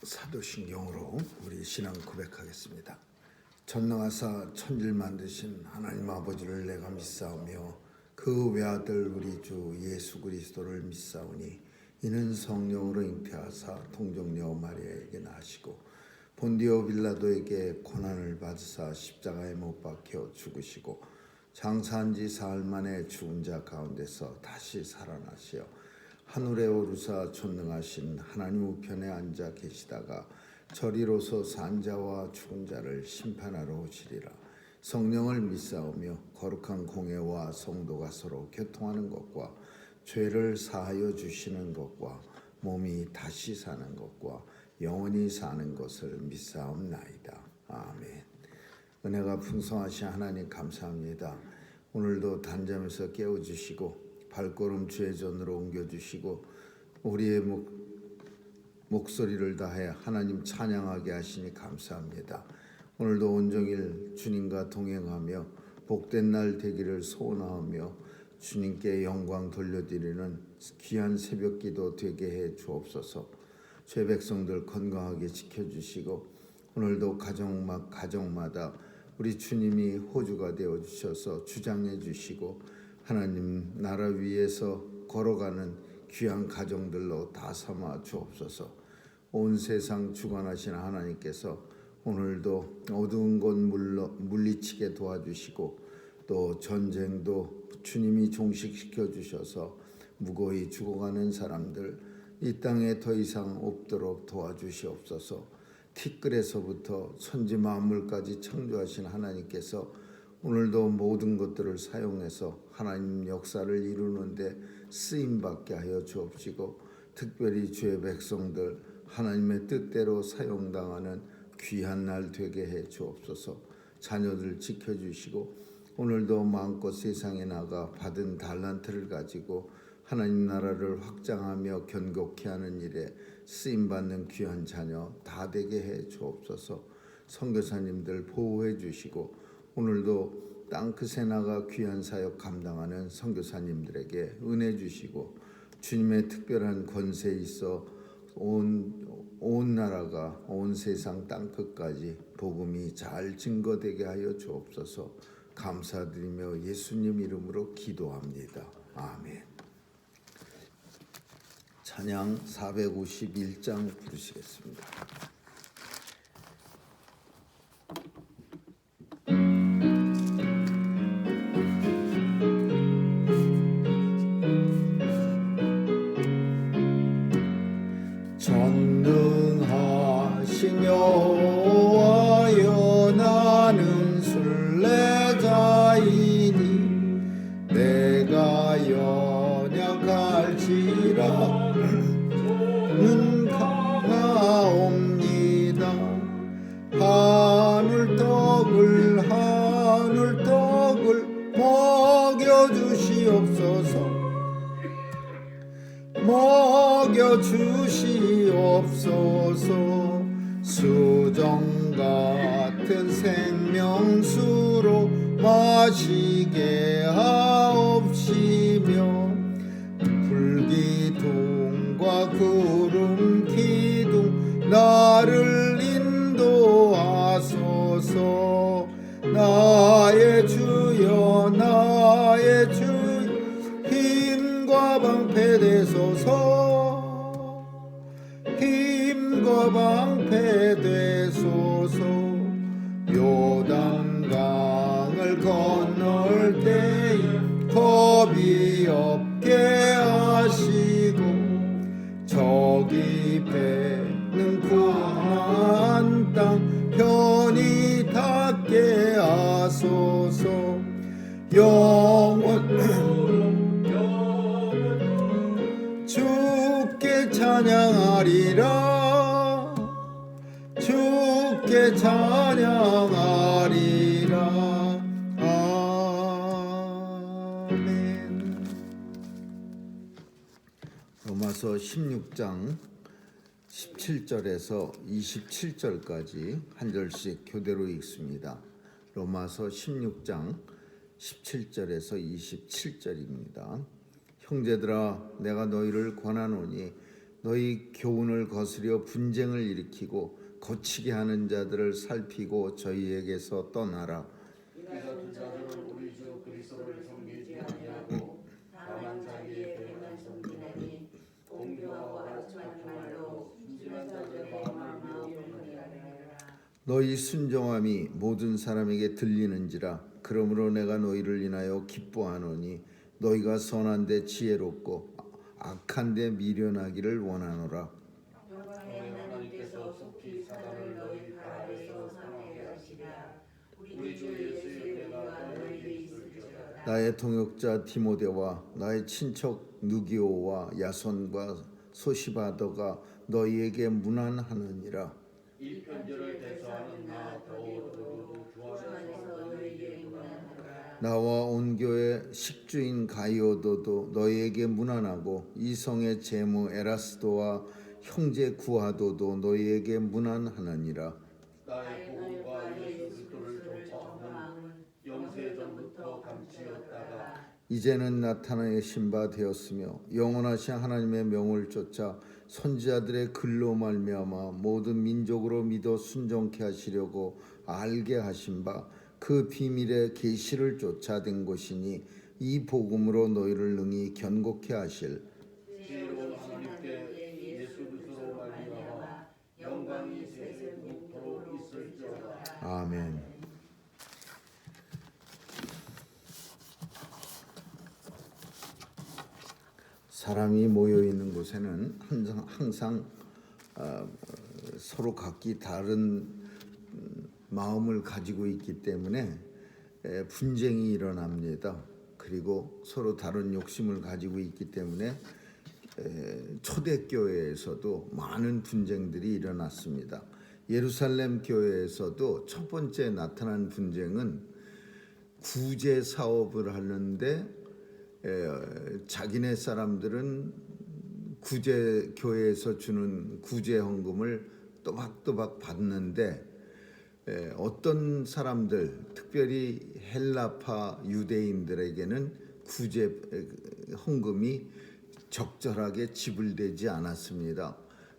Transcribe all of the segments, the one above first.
사도신경으로 우리 신앙 고백하겠습니다. 전능하사 천지를 만드신 하나님 아버지를 내가 믿사오며 그 외아들 우리 주 예수 그리스도를 믿사오니 이는 성령으로 잉태하사 동정녀 마리아에게 나시고 본디오 빌라도에게 고난을 받으사 십자가에 못 박혀 죽으시고 장사한 지 사흘 만에 죽은 자 가운데서 다시 살아나시어 하늘에 오르사 전능하신 하나님 우편에 앉아 계시다가 저리로서 산 자와 죽은 자를 심판하러 오시리라. 성령을 믿사오며 거룩한 공회와 성도가 서로 교통하는 것과 죄를 사하여 주시는 것과 몸이 다시 사는 것과 영원히 사는 것을 믿사옵나이다. 아멘. 은혜가 풍성하신 하나님 감사합니다. 오늘도 단잠에서 깨워주시고 발걸음 주의 전으로 옮겨주시고 우리의 목소리를 다해 하나님 찬양하게 하시니 감사합니다. 오늘도 온종일 주님과 동행하며 복된 날 되기를 소원하며 주님께 영광 돌려드리는 귀한 새벽기도 되게 해 주옵소서. 죄 백성들 건강하게 지켜주시고 오늘도 가정마다 우리 주님이 호주가 되어 주셔서 주장해 주시고 하나님 나라 위에서 걸어가는 귀한 가정들로 다 삼아 주옵소서. 온 세상 주관하신 하나님께서 오늘도 어두운 곳 물리치게 도와주시고 또 전쟁도 주님이 종식시켜 주셔서 무고히 죽어가는 사람들 이 땅에 더 이상 없도록 도와주시옵소서. 티끌에서부터 천지 만물까지 창조하신 하나님께서 오늘도 모든 것들을 사용해서 하나님 역사를 이루는데 쓰임받게 하여 주옵시고 특별히 주의 백성들 하나님의 뜻대로 사용당하는 귀한 날 되게 해 주옵소서. 자녀들 지켜주시고 오늘도 마음껏 세상에 나가 받은 달란트를 가지고 하나님 나라를 확장하며 견고케 하는 일에 쓰임받는 귀한 자녀 다 되게 해 주옵소서. 선교사님들 보호해 주시고 오늘도 땅끝에 나가 귀한 사역 감당하는 선교사님들에게 은혜 주시고 주님의 특별한 권세 있어 온 나라가 온 세상 땅끝까지 복음이 잘 증거되게 하여 주옵소서. 감사드리며 예수님 이름으로 기도합니다. 아멘. 찬양 451장 부르시겠습니다. 전능하신 여호와여 나는 순례자이니 내가 연약할지라 눈 감하옵니다. 하늘떡을 먹여주시옵소서. 수정 같은 생명수로 마시게 하옵시며 불기둥과 구름기둥 나를 인도하소서. 나의 주여 나의 주여 힘과 방패 되소서. 힘과 방패 되소서. 요단강을 건널 때에 겁이 없게 하시고 저기 뱉는 고난 땅 편히 닿게 하소서. 주께 찬양하리라. 주께 찬양하리라. 아멘. 로마서 16장 17절에서 27절까지 한 절씩 교대로 읽습니다. 로마서 16장 17절에서 27절입니다. 형제들아 내가 너희를 권하노니 너희 교훈을 거스려 분쟁을 일으키고 거치게 하는 자들을 살피고 저희에게서 떠나라. 이같은 자들은 우리 주 그리스도를 섬기지 아니하고 다만 자기의 배만 섬기나니 공교하고 아첨한 말로 심심한 자들의 마음을 미혹하느니라. 너희 순종함이 모든 사람에게 들리는지라. 그러므로 내가 너희를 인하여 기뻐하노니 너희가 선한데 지혜롭고 악한데 미련하기를 원하노라. 영광의 하나님께서 속히 사단을 너희 발 아래에서 상하게 하시리라. 우리 주 예수의 은혜가 너희에게 있을지어다. 나의 동역자 디모데와 나의 친척 누기오와 야손과 소시바더가 너희에게 문안하느니라. 이 편지를 대처하는 나 더욱더욱 주 안에서 너희에게 문안하노라. 나와 온 교회 식주인 가이오도도 너희에게 문안하고 이성의 제무 에라스도와 형제 구하도도 너희에게 문안하느니라. 나의 복음과 예수 그리스도를 전파함은 영세전부터 감추었다가 이제는 나타내신 바 되었으며 영원하신 하나님의 명을 쫓아 선지자들의 글로 말미암아 모든 민족으로 믿어 순종케 하시려고 알게 하신 바 그 비밀의 계시를 쫓아된 것이니 이 복음으로 너희를 능히 견고케 하실 지혜로운 하나님께 예수 그리스도로 말미암아 영광이 세세토록 있을지어다. 아멘. 사람이 모여 있는 곳에는 항상 서로 각기 다른 마음을 가지고 있기 때문에 분쟁이 일어납니다. 그리고 서로 다른 욕심을 가지고 있기 때문에 초대교회에서도 많은 분쟁들이 일어났습니다. 예루살렘 교회에서도 첫 번째 나타난 분쟁은 구제 사업을 하는데 자기네 사람들은 구제 교회에서 주는 구제 헌금을 또박또박 받는데 어떤 사람들, 특별히 헬라파 유대인들에게는 구제 헌금이 적절하게 지불되지 않았습니다.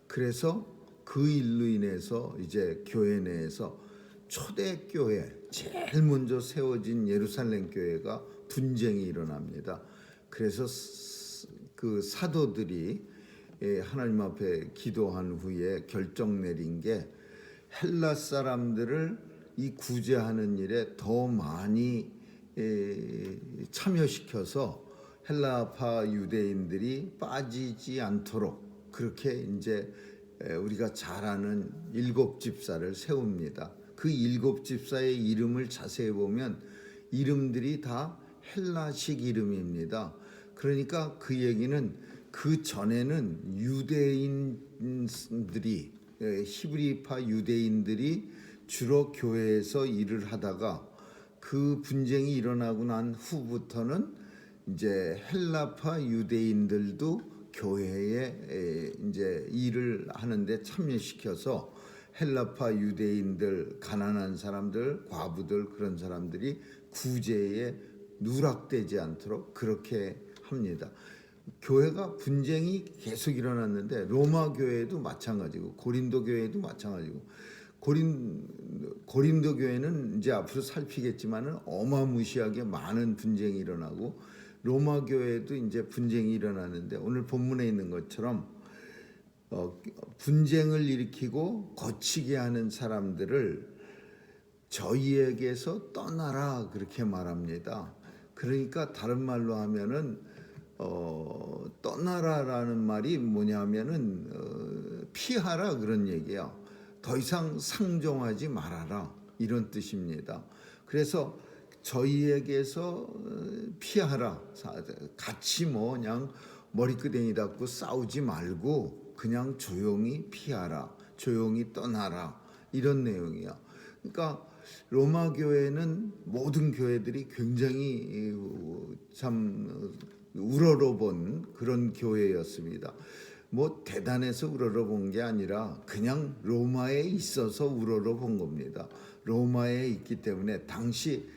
그래서 그 일로 인해서 이제 교회 내에서 초대교회, 제일 먼저 세워진 예루살렘 교회가 분쟁이 일어납니다. 그래서 그 사도들이 하나님 앞에 기도한 후에 결정 내린 게 헬라 사람들을 이 구제하는 일에 더 많이 참여시켜서 헬라파 유대인들이 빠지지 않도록 그렇게 이제 우리가 잘 아는 일곱 집사를 세웁니다. 그 일곱 집사의 이름을 자세히 보면 이름들이 다 헬라식 이름입니다. 그러니까 그 얘기는 그 전에는 유대인들이 히브리파 유대인들이 주로 교회에서 일을 하다가 그 분쟁이 일어나고 난 후부터는 이제 헬라파 유대인들도 교회에 이제 일을 하는데 참여시켜서 헬라파 유대인들, 가난한 사람들, 과부들 그런 사람들이 구제에 누락되지 않도록 그렇게 합니다. 교회가 분쟁이 계속 일어났는데 로마 교회도 마찬가지고 고린도 교회도 마찬가지고 고린도 교회는 이제 앞으로 살피겠지만은 어마무시하게 많은 분쟁이 일어나고 로마 교회도 이제 분쟁이 일어나는데 오늘 본문에 있는 것처럼 분쟁을 일으키고 거치게 하는 사람들을 저희에게서 떠나라 그렇게 말합니다. 그러니까 다른 말로 하면은 떠나라라는 말이 뭐냐면은 피하라 그런 얘기야. 더 이상 상종하지 말아라 이런 뜻입니다. 그래서 저희에게서 피하라. 같이 뭐 그냥 머리끄댕이 닫고 싸우지 말고 그냥 조용히 피하라. 조용히 떠나라. 이런 내용이야. 그러니까 로마 교회는 모든 교회들이 굉장히 참 우러러본 그런 교회였습니다. 뭐 대단해서 우러러본 게 아니라 그냥 로마에 있어서 우러러본 겁니다. 로마에 있기 때문에 당시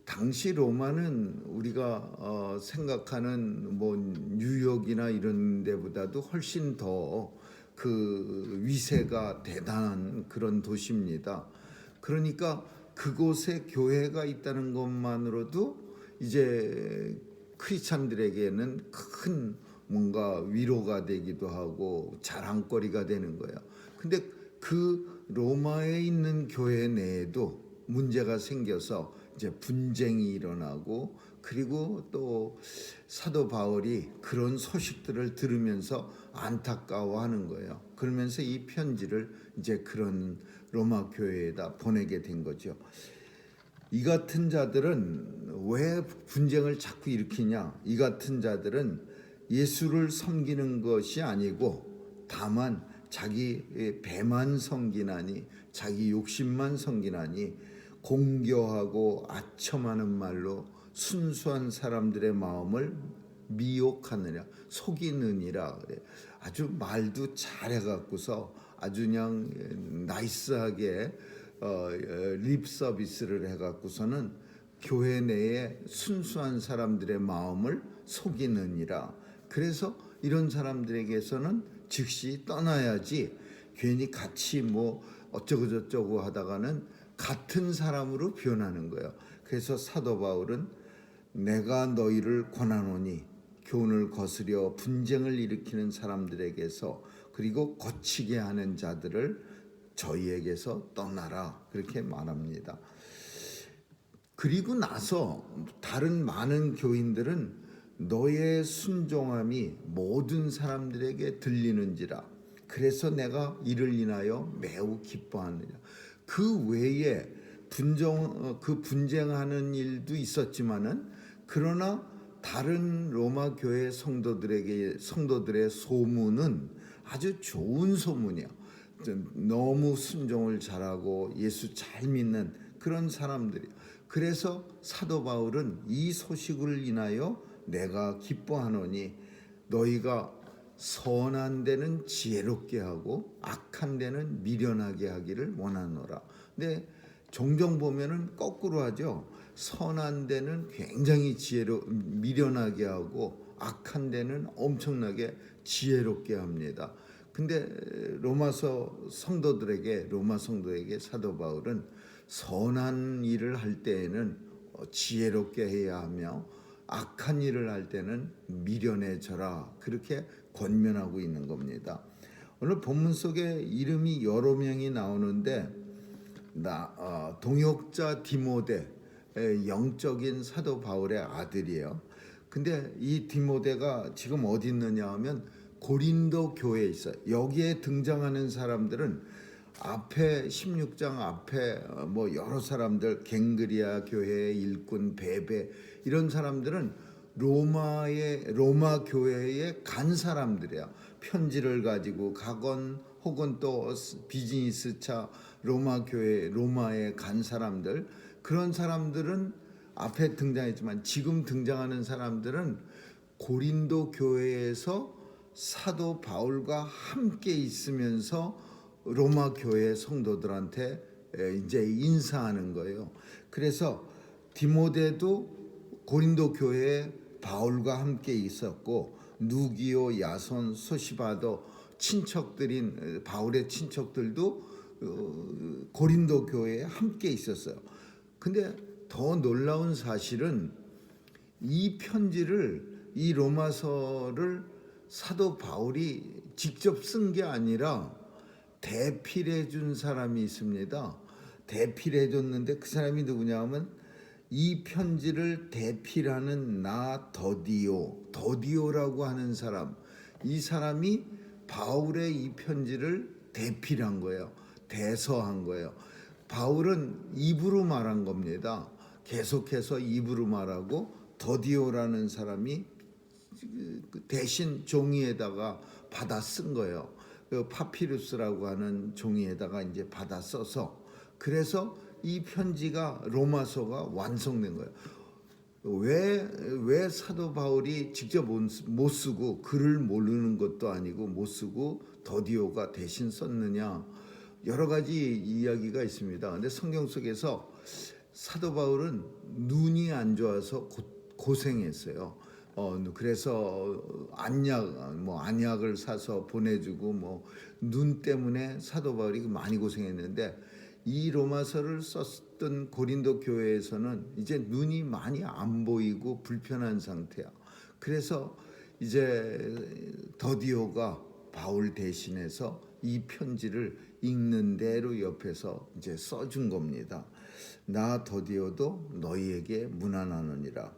당시 로마는 우리가 생각하는 뭐 뉴욕이나 이런 데보다도 훨씬 더 그 위세가 대단한 그런 도시입니다. 그러니까 그곳에 교회가 있다는 것만으로도 이제 크리스찬들에게는 큰 뭔가 위로가 되기도 하고 자랑거리가 되는 거예요. 근데 그 로마에 있는 교회 내에도 문제가 생겨서 이제 분쟁이 일어나고, 그리고 또 사도 바울이 그런 소식들을 들으면서 안타까워하는 거예요. 그러면서 이 편지를 이제 그런 로마 교회에다 보내게 된 거죠. 이 같은 자들은 왜 분쟁을 자꾸 일으키냐? 이 같은 자들은 예수를 섬기는 것이 아니고 다만 자기 배만 섬기나니, 자기 욕심만 섬기나니, 공교하고 아첨하는 말로 순수한 사람들의 마음을 미혹하느냐, 속이느니라. 그래. 아주 말도 잘해갖고서 아주 그냥 나이스하게 립 서비스를 해갖고서는 교회 내에 순수한 사람들의 마음을 속이느니라. 그래서 이런 사람들에게서는 즉시 떠나야지, 괜히 같이 뭐 어쩌고 저쩌고 하다가는 같은 사람으로 변하는 거예요. 그래서 사도 바울은 내가 너희를 권하노니 교훈을 거스려 분쟁을 일으키는 사람들에게서, 그리고 거치게 하는 자들을 저희에게서 떠나라, 그렇게 말합니다. 그리고 나서 다른 많은 교인들은 너의 순종함이 모든 사람들에게 들리는지라, 그래서 내가 이를 인하여 매우 기뻐하느냐. 그 외에 분쟁하는 일도 있었지만은, 그러나 다른 로마 교회 성도들의 소문은 아주 좋은 소문이야. 너무 순종을 잘하고 예수 잘 믿는 그런 사람들이. 그래서 사도 바울은 이 소식을 인하여 내가 기뻐하노니 너희가 선한 데는 지혜롭게 하고 악한 데는 미련하게 하기를 원하노라. 근데 종종 보면은 거꾸로 하죠. 선한 데는 굉장히 미련하게 하고 악한 데는 엄청나게 지혜롭게 합니다. 근데 로마 성도에게 사도 바울은 선한 일을 할 때에는 지혜롭게 해야 하며 악한 일을 할 때는 미련해져라, 그렇게 권면하고 있는 겁니다. 오늘 본문 속에 이름이 여러 명이 나오는데 동역자 디모데, 영적인 사도 바울의 아들이에요. 근데 이 디모데가 지금 어디 있느냐 하면 고린도 교회에 있어요. 여기에 등장하는 사람들은 앞에 16장 앞에 뭐 여러 사람들, 갱그리아 교회의 일꾼 베베, 이런 사람들은 로마 교회에 간 사람들이야. 편지를 가지고 가건, 혹은 또 비즈니스차 로마에 간 사람들, 그런 사람들은 앞에 등장했지만 지금 등장하는 사람들은 고린도 교회에서 사도 바울과 함께 있으면서 로마 교회 성도들한테 이제 인사하는 거예요. 그래서 디모데도 고린도 교회에 바울과 함께 있었고, 누기오, 야손, 소시바도 친척들인 바울의 친척들도 고린도 교회에 함께 있었어요. 근데 더 놀라운 사실은 이 편지를, 이 로마서를 사도 바울이 직접 쓴 게 아니라 대필해 준 사람이 있습니다. 대필해 줬는데 그 사람이 누구냐 하면 이 편지를 대필하는 더디오라고 하는 사람, 이 사람이 바울의 이 편지를 대필한 거예요. 대서한 거예요. 바울은 입으로 말한 겁니다. 계속해서 입으로 말하고, 더디오라는 사람이 대신 종이에다가 받아 쓴 거예요. 파피루스라고 하는 종이에다가 이제 받아 써서, 그래서 이 편지가, 로마서가 완성된 거예요. 왜 사도 바울이 직접 못 쓰고, 글을 모르는 것도 아니고 못 쓰고 더디오가 대신 썼느냐, 여러 가지 이야기가 있습니다. 근데 성경 속에서 사도 바울은 눈이 안 좋아서 고생했어요. 그래서 안약을 사서 보내주고 눈 때문에 사도 바울이 많이 고생했는데, 이 로마서를 썼던 고린도 교회에서는 이제 눈이 많이 안 보이고 불편한 상태야. 그래서 이제 더디오가 바울 대신해서 이 편지를 읽는 대로 옆에서 이제 써준 겁니다. 나 더디오도 너희에게 문안하느니라.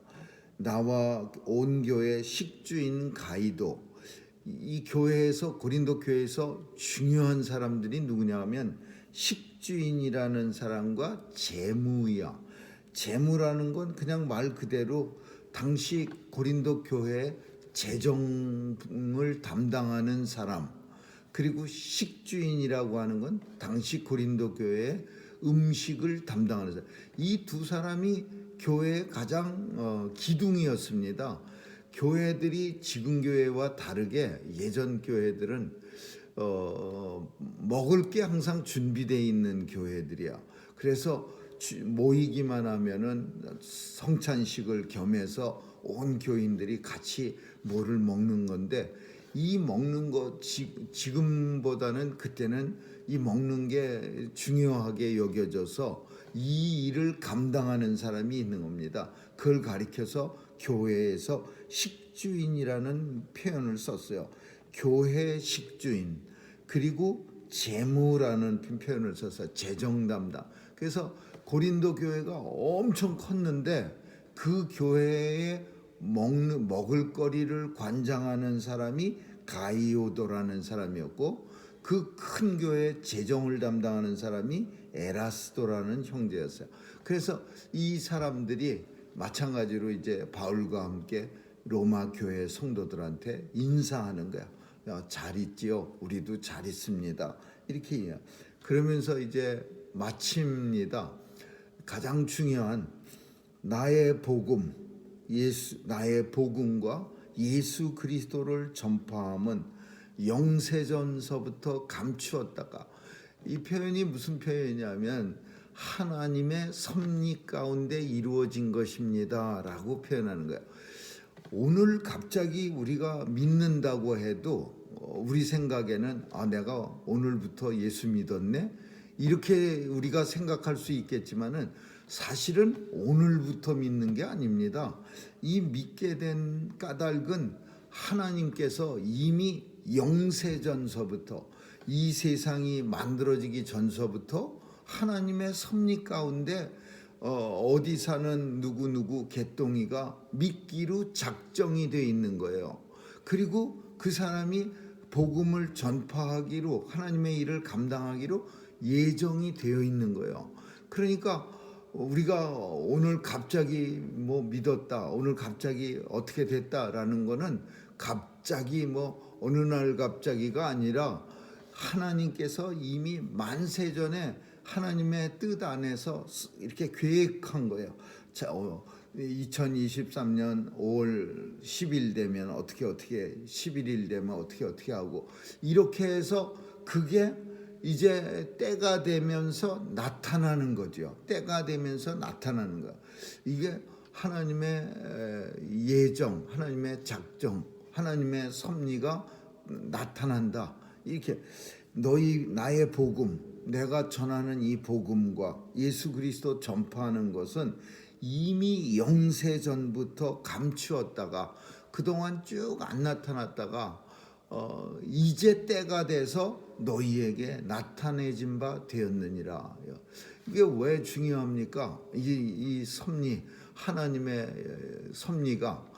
나와 온 교회 식주인 가이도. 이 교회에서, 고린도 교회에서 중요한 사람들이 누구냐 하면 식주인이라는 사람과 재무야. 재무라는 건 그냥 말 그대로 당시 고린도 교회 재정을 담당하는 사람, 그리고 식주인이라고 하는 건 당시 고린도 교회의 음식을 담당하는 사람. 이 두 사람이 교회의 가장 기둥이었습니다. 교회들이 지금 교회와 다르게 예전 교회들은 먹을 게 항상 준비되어 있는 교회들이야. 그래서 모이기만 하면은 성찬식을 겸해서 온 교인들이 같이 뭐를 먹는 건데, 이 먹는 거 지금보다는 그때는 이 먹는 게 중요하게 여겨져서 이 일을 감당하는 사람이 있는 겁니다. 그걸 가리켜서 교회에서 식주인이라는 표현을 썼어요. 교회 식주인, 그리고 재무라는 표현을 써서 재정 담당. 그래서 고린도 교회가 엄청 컸는데 그 교회에 먹을 거리를 관장하는 사람이 가이오도라는 사람이었고, 그 큰 교회 재정을 담당하는 사람이 에라스도라는 형제였어요. 그래서 이 사람들이 마찬가지로 이제 바울과 함께 로마 교회 성도들한테 인사하는 거야. 잘 있지요? 우리도 잘 있습니다. 이렇게 그러면서 이제 마칩니다. 가장 중요한 나의 복음, 나의 복음과 예수 그리스도를 전파함은 영세전서부터 감추었다가, 이 표현이 무슨 표현이냐면 하나님의 섭리 가운데 이루어진 것입니다 라고 표현하는 거예요. 오늘 갑자기 우리가 믿는다고 해도 우리 생각에는 내가 오늘부터 예수 믿었네, 이렇게 우리가 생각할 수 있겠지만은 사실은 오늘부터 믿는 게 아닙니다. 이 믿게 된 까닭은 하나님께서 이미 영세전서부터, 이 세상이 만들어지기 전서부터 하나님의 섭리 가운데 어디 사는 누구 개똥이가 믿기로 작정이 되어 있는 거예요. 그리고 그 사람이 복음을 전파하기로, 하나님의 일을 감당하기로 예정이 되어 있는 거예요. 그러니까 우리가 오늘 갑자기 믿었다, 오늘 갑자기 어떻게 됐다라는 거는 갑자기 어느 날 갑자기가 아니라 하나님께서 이미 만세전에 하나님의 뜻 안에서 이렇게 계획한 거예요. 2023년 5월 10일 되면 어떻게 11일 되면 어떻게 하고, 이렇게 해서 그게 이제 때가 되면서 나타나는 거죠. 때가 되면서 나타나는 거야. 이게 하나님의 예정, 하나님의 작정, 하나님의 섭리가 나타난다. 이렇게 나의 복음, 내가 전하는 이 복음과 예수 그리스도 전파하는 것은 이미 영세전부터 감추었다가 그동안 쭉 안 나타났다가 이제 때가 돼서 너희에게 나타내진 바 되었느니라. 이게 왜 중요합니까? 이 섭리, 하나님의 섭리가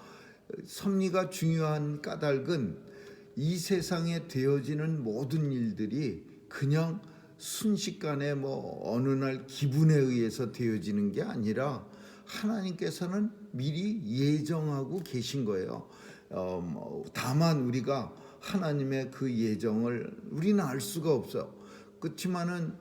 중요한 까닭은 이 세상에 되어지는 모든 일들이 그냥 순식간에 어느 날 기분에 의해서 되어지는 게 아니라 하나님께서는 미리 예정하고 계신 거예요. 다만 우리가 하나님의 그 예정을 우리는 알 수가 없어요. 그렇지만은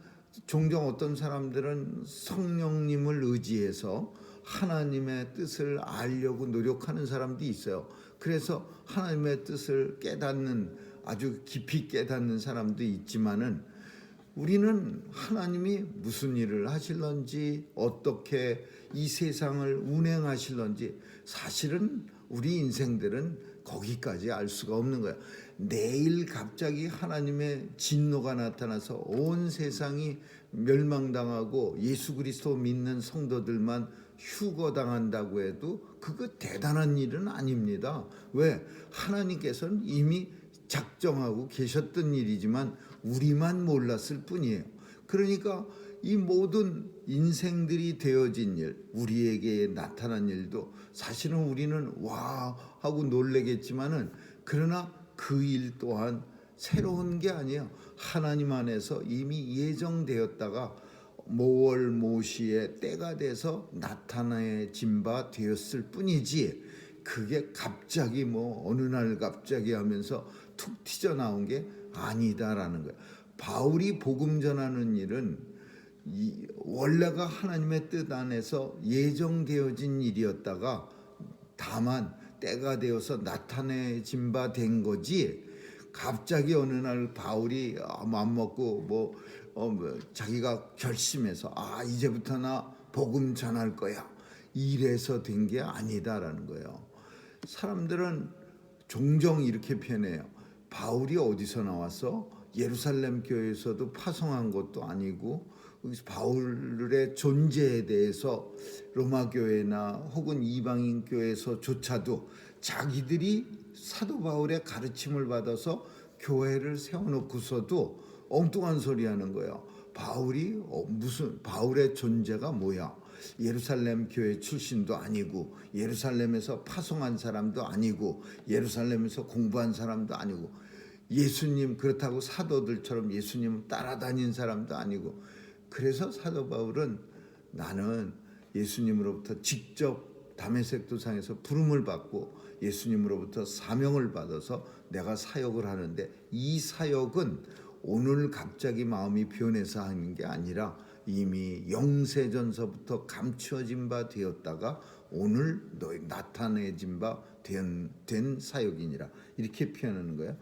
종종 어떤 사람들은 성령님을 의지해서 하나님의 뜻을 알려고 노력하는 사람도 있어요. 그래서 하나님의 뜻을 깨닫는, 아주 깊이 깨닫는 사람도 있지만은 우리는 하나님이 무슨 일을 하실런지, 어떻게 이 세상을 운행하실런지 사실은 우리 인생들은 거기까지 알 수가 없는 거야. 내일 갑자기 하나님의 진노가 나타나서 온 세상이 멸망당하고 예수 그리스도 믿는 성도들만 휴거당한다고 해도 그거 대단한 일은 아닙니다. 왜? 하나님께서는 이미 작정하고 계셨던 일이지만 우리만 몰랐을 뿐이에요. 그러니까 이 모든 인생들이 되어진 일, 우리에게 나타난 일도 사실은 우리는 와 하고 놀래겠지만은, 그러나 그 일 또한 새로운 게 아니에요. 하나님 안에서 이미 예정되었다가 모월 모시의 때가 돼서 나타내진 바 되었을 뿐이지, 그게 갑자기 뭐 어느 날 갑자기 하면서 툭 튀어나온 게 아니다라는 거예요. 바울이 복음 전하는 일은 원래가 하나님의 뜻 안에서 예정되어진 일이었다가 다만 때가 되어서 나타내진 바 된 거지, 갑자기 어느 날 바울이 맘 먹고 자기가 결심해서 이제부터 나 복음 전할 거야 이래서 된 게 아니다라는 거예요. 사람들은 종종 이렇게 표현해요. 바울이 어디서 나와서 예루살렘 교회에서도 파송한 것도 아니고, 바울의 존재에 대해서 로마 교회나 혹은 이방인 교회에서조차도 자기들이 사도 바울의 가르침을 받아서 교회를 세워놓고서도 엉뚱한 소리 하는 거예요. 바울의 존재가 뭐야? 예루살렘 교회 출신도 아니고, 예루살렘에서 파송한 사람도 아니고, 예루살렘에서 공부한 사람도 아니고, 예수님, 그렇다고 사도들처럼 예수님 따라다닌 사람도 아니고. 그래서 사도 바울은 나는 예수님으로부터 직접 다메섹 도상에서 부름을 받고 예수님으로부터 사명을 받아서 내가 사역을 하는데, 이 사역은 오늘 갑자기 마음이 변해서 하는 게 아니라 이미 영세전서부터 감추어진 바 되었다가 오늘 나타내진 바 된 사역이니라, 이렇게 표현하는 거예요.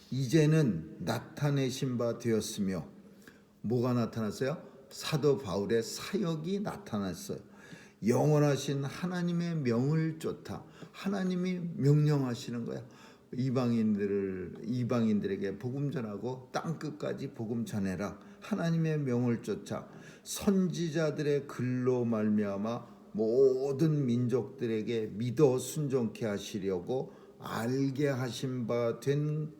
이제는 나타내신 바 되었으며, 뭐가 나타났어요? 사도 바울의 사역이 나타났어요. 영원하신 하나님의 명을 쫓아, 하나님이 명령하시는 거야. 이방인들에게 복음 전하고 땅 끝까지 복음 전해라. 하나님의 명을 쫓아 선지자들의 글로 말미암아 모든 민족들에게 믿어 순종케 하시려고 알게 하신 바 된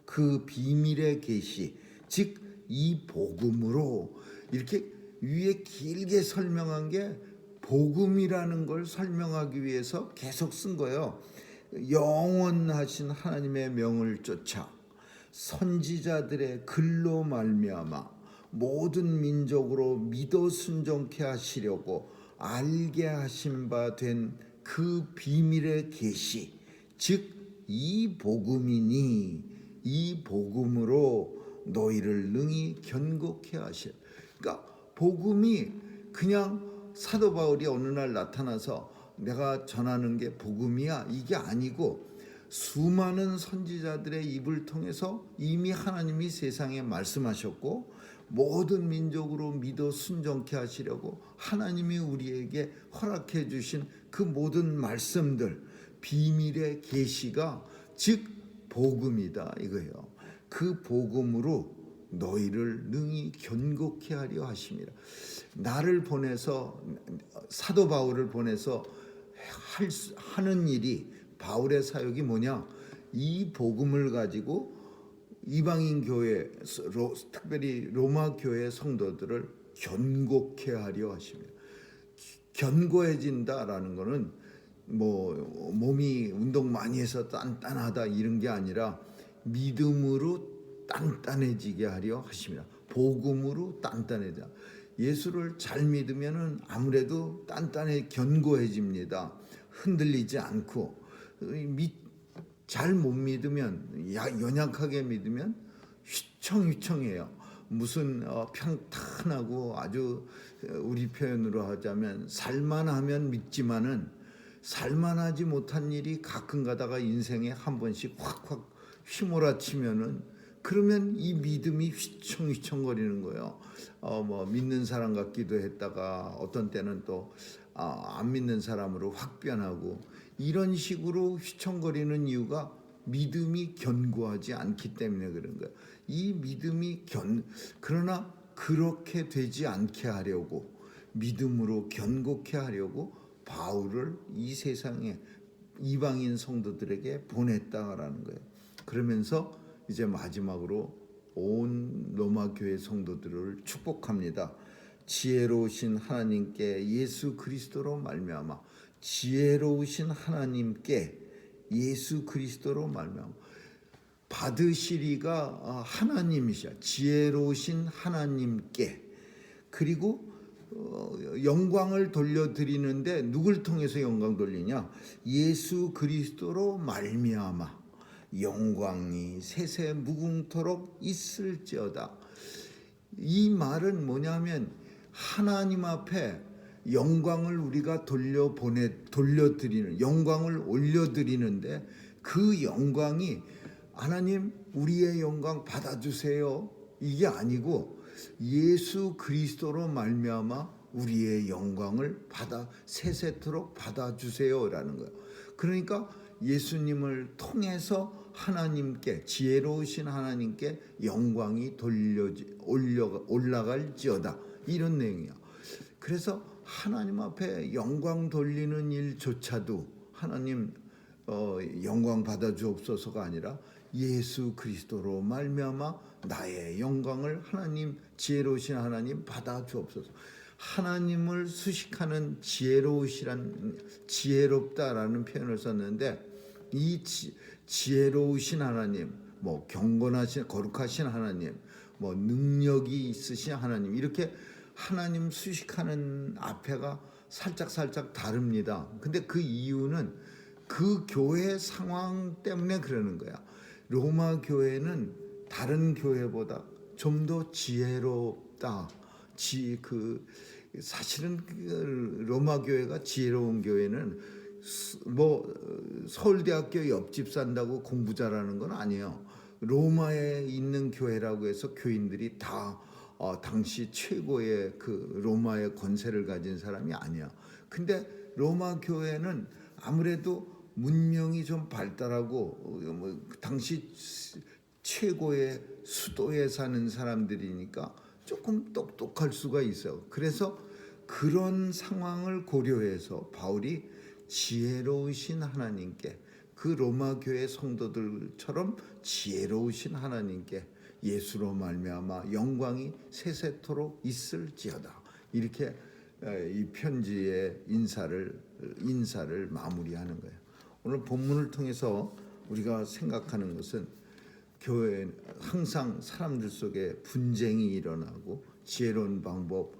그 비밀의 계시, 즉 이 복음으로, 이렇게 위에 길게 설명한 게 복음이라는 걸 설명하기 위해서 계속 쓴 거예요. 영원하신 하나님의 명을 쫓아 선지자들의 글로 말미암아 모든 민족으로 믿어 순종케 하시려고 알게 하신 바 된 그 비밀의 계시, 즉 이 복음이니 이 복음으로 너희를 능히 견고케 하실. 그러니까 복음이 그냥 사도 바울이 어느 날 나타나서 내가 전하는 게 복음이야, 이게 아니고, 수많은 선지자들의 입을 통해서 이미 하나님이 세상에 말씀하셨고 모든 민족으로 믿어 순종케 하시려고 하나님이 우리에게 허락해 주신 그 모든 말씀들, 비밀의 계시가 즉 복음이다 이거예요. 그 복음으로 너희를 능히 견고케 하려 하심이라. 나를 보내서, 사도 바울을 보내서 하는 일이, 바울의 사역이 뭐냐? 이 복음을 가지고 이방인 교회, 특별히 로마 교회 성도들을 견고케 하려 하십니다. 견고해진다라는 것은 뭐 몸이 운동 많이 해서 단단하다 이런 게 아니라 믿음으로 단단해지게 하려 하십니다. 복음으로 단단해져. 예수를 잘 믿으면은 아무래도 단단해 견고해집니다. 흔들리지 않고. 잘 못 믿으면, 연약하게 믿으면 휘청휘청해요. 무슨 평탄하고 아주 우리 표현으로 하자면 살만하면 믿지만은 살만하지 못한 일이 가끔 가다가 인생에 한 번씩 확확 휘몰아치면은 그러면 이 믿음이 휘청휘청거리는 거예요. 뭐 믿는 사람 같기도 했다가 어떤 때는 또 안 믿는 사람으로 확 변하고, 이런 식으로 휘청거리는 이유가 믿음이 견고하지 않기 때문에 그런 거예요. 이 믿음이 그러나 그렇게 되지 않게 하려고, 믿음으로 견고케 하려고 바울을 이 세상에 이방인 성도들에게 보냈다라는 거예요. 그러면서 이제 마지막으로 온 로마 교회 성도들을 축복합니다. 지혜로우신 하나님께 예수 그리스도로 말미암아, 지혜로우신 하나님께 예수 그리스도로 말미암아, 받으시리가 하나님이시야. 지혜로우신 하나님께. 그리고 영광을 돌려드리는데 누굴 통해서 영광 돌리냐? 예수 그리스도로 말미암아 영광이 세세 무궁토록 있을지어다. 이 말은 뭐냐면 하나님 앞에 영광을 우리가 돌려드리는, 영광을 올려드리는데 그 영광이 하나님 우리의 영광 받아주세요 이게 아니고 예수 그리스도로 말미암아 우리의 영광을 세세토록 받아주세요라는 거예요. 그러니까 예수님을 통해서 하나님께, 지혜로우신 하나님께 영광이 올라갈지어다, 이런 내용이에요. 그래서 하나님 앞에 영광 돌리는 일조차도 하나님 영광 받아 주옵소서가 아니라 예수 그리스도로 말미암아 나의 영광을 하나님, 지혜로우신 하나님 받아 주옵소서. 하나님을 수식하는 지혜롭다라는 표현을 썼는데, 이 지혜로우신 하나님, 뭐 경건하신 거룩하신 하나님, 뭐 능력이 있으신 하나님, 이렇게 하나님 수식하는 앞에가 살짝 다릅니다. 근데 그 이유는 그 교회 상황 때문에 그러는 거야. 로마 교회는 다른 교회보다 좀 더 지혜롭다. 사실은 로마 교회가 지혜로운 교회는 뭐 서울대학교 옆집 산다고 공부 잘하는 건 아니에요. 로마에 있는 교회라고 해서 교인들이 다 당시 최고의 그 로마의 권세를 가진 사람이 아니야. 근데 로마 교회는 아무래도 문명이 좀 발달하고 당시 최고의 수도에 사는 사람들이니까 조금 똑똑할 수가 있어요. 그래서 그런 상황을 고려해서 바울이 지혜로우신 하나님께, 그 로마 교회 성도들처럼 지혜로우신 하나님께 예수로 말미암아 영광이 세세토록 있을지어다, 이렇게 이 편지의 인사를 마무리하는 거예요. 오늘 본문을 통해서 우리가 생각하는 것은 교회는 항상 사람들 속에 분쟁이 일어나고 지혜로운 방법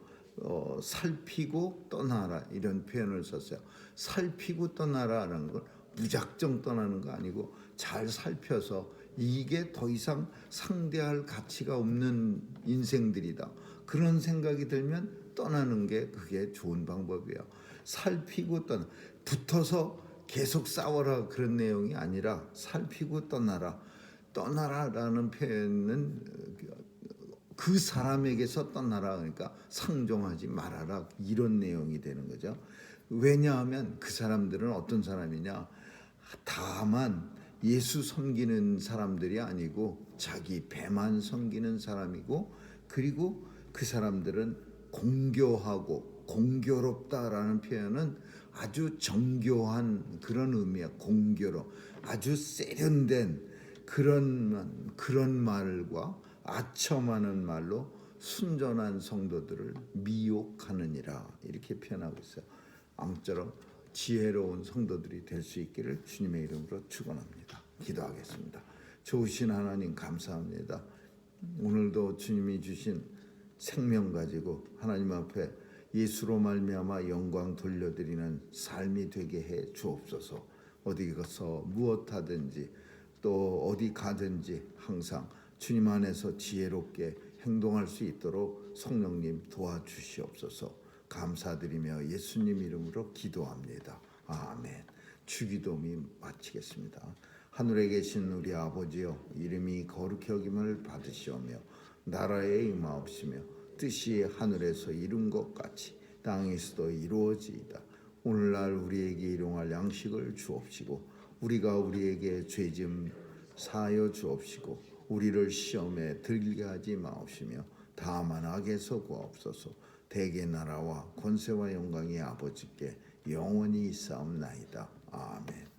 살피고 떠나라, 이런 표현을 썼어요. 살피고 떠나라라는 건 무작정 떠나는 거 아니고 잘 살펴서 이게 더 이상 상대할 가치가 없는 인생들이다, 그런 생각이 들면 떠나는 게 그게 좋은 방법이에요. 살피고 붙어서 계속 싸워라, 그런 내용이 아니라 살피고 떠나라라는 표현은 그 사람에게서 떠나라, 그러니까 상종하지 말아라, 이런 내용이 되는 거죠. 왜냐하면 그 사람들은 어떤 사람이냐, 다만 예수 섬기는 사람들이 아니고 자기 배만 섬기는 사람이고, 그리고 그 사람들은 공교하고 공교롭다라는 표현은 아주 정교한 그런 의미야. 공교로 아주 세련된 그런 말과 아첨하는 말로 순전한 성도들을 미혹하느니라, 이렇게 표현하고 있어요. 아무쪼록 지혜로운 성도들이 될 수 있기를 주님의 이름으로 축원합니다. 기도하겠습니다. 좋으신 하나님 감사합니다. 오늘도 주님이 주신 생명 가지고 하나님 앞에 예수로 말미암아 영광 돌려드리는 삶이 되게 해 주옵소서. 어디 가서 무엇하든지 또 어디 가든지 항상 주님 안에서 지혜롭게 행동할 수 있도록 성령님 도와주시옵소서. 감사드리며 예수님 이름으로 기도합니다. 아멘. 주기도미 마치겠습니다. 하늘에 계신 우리 아버지여, 이름이 거룩히 여김을 받으시오며 나라에 임하옵시며 뜻이 하늘에서 이룬 것 같이 땅에서도 이루어지이다. 오늘날 우리에게 일용할 양식을 주옵시고 우리가 우리에게 죄짐 사하여 주옵시고 우리를 시험에 들게 하지 마옵시며 다만 악에서 구하옵소서. 대개 나라와 권세와 영광이 아버지께 영원히 있사옵나이다. 아멘.